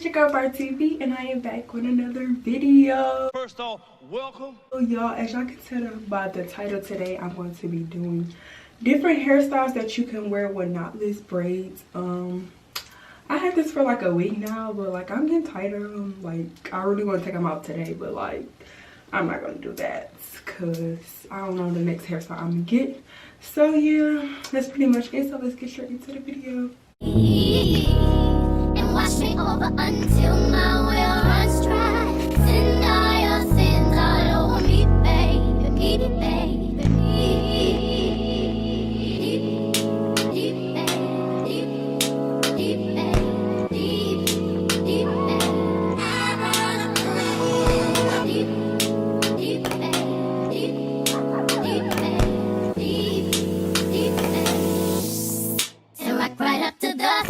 your girl Barbie TV, and I am back with another video. First off, welcome. So y'all, as y'all can tell by the title today, I'm going to be doing different hairstyles that you can wear with knotless braids. I had this for like a week now, but like I'm getting tired of them. Like I really want to take them out today, but like I'm not gonna do that because I don't know the next hairstyle I'm gonna get. So yeah, that's pretty much it. So let's get straight into the video. And wash me over until my will runs dry. Send all your sins all over me, baby, baby. Right up to the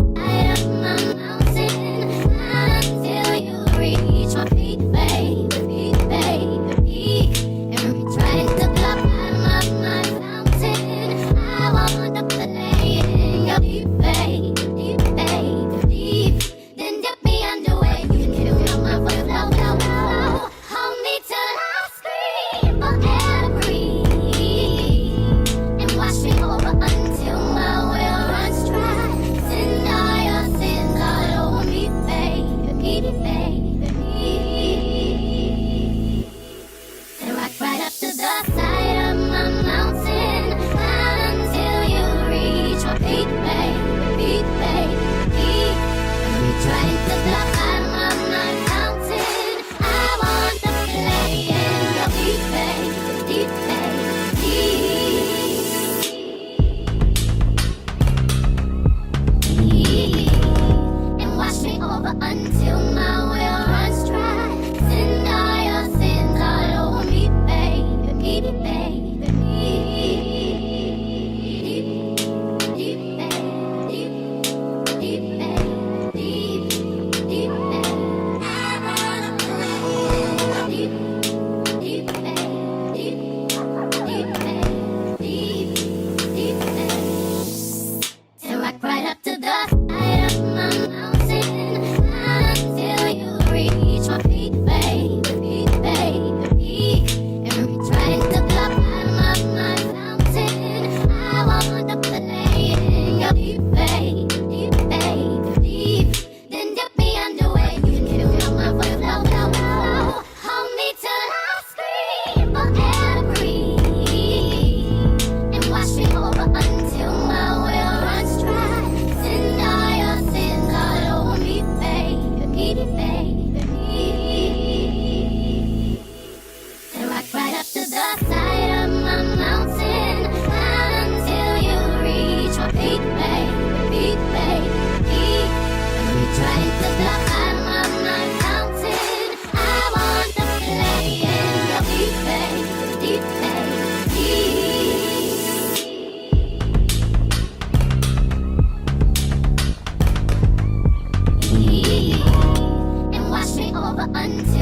side of my mountain until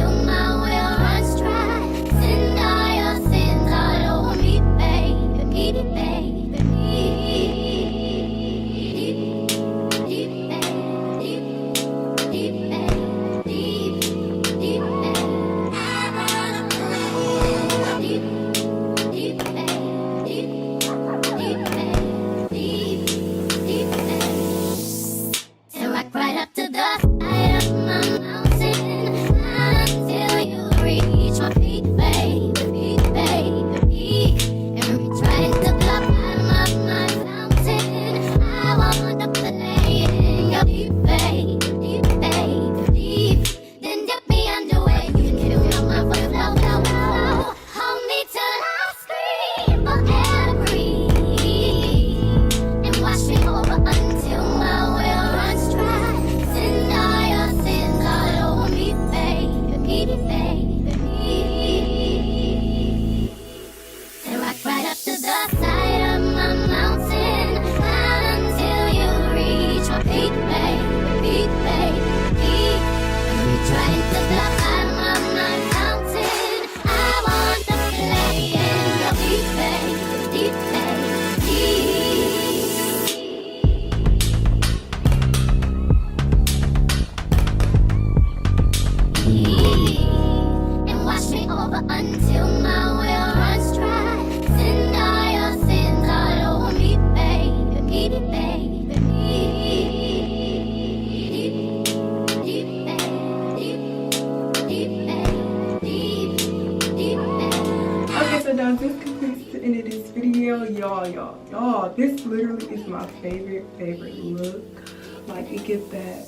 But until my will runs dry, send all your sins all over me, baby, baby, Okay, so now this completes the end of this video. Y'all, this literally is my favorite look. Like, it gives that,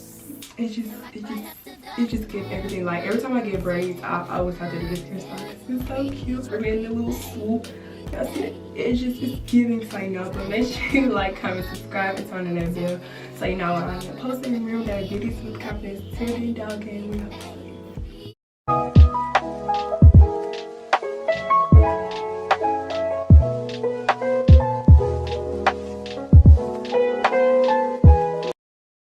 it just gives everything. Like, every time I get braids, I always have to do this hairstyle. It's so cute. We're getting a little swoop. Y'all see it? It's giving, so you know. But make sure you like, comment, subscribe, and turn on that bell so you know when I'm posting. Remember that videos with confidence. Till then, dog, and we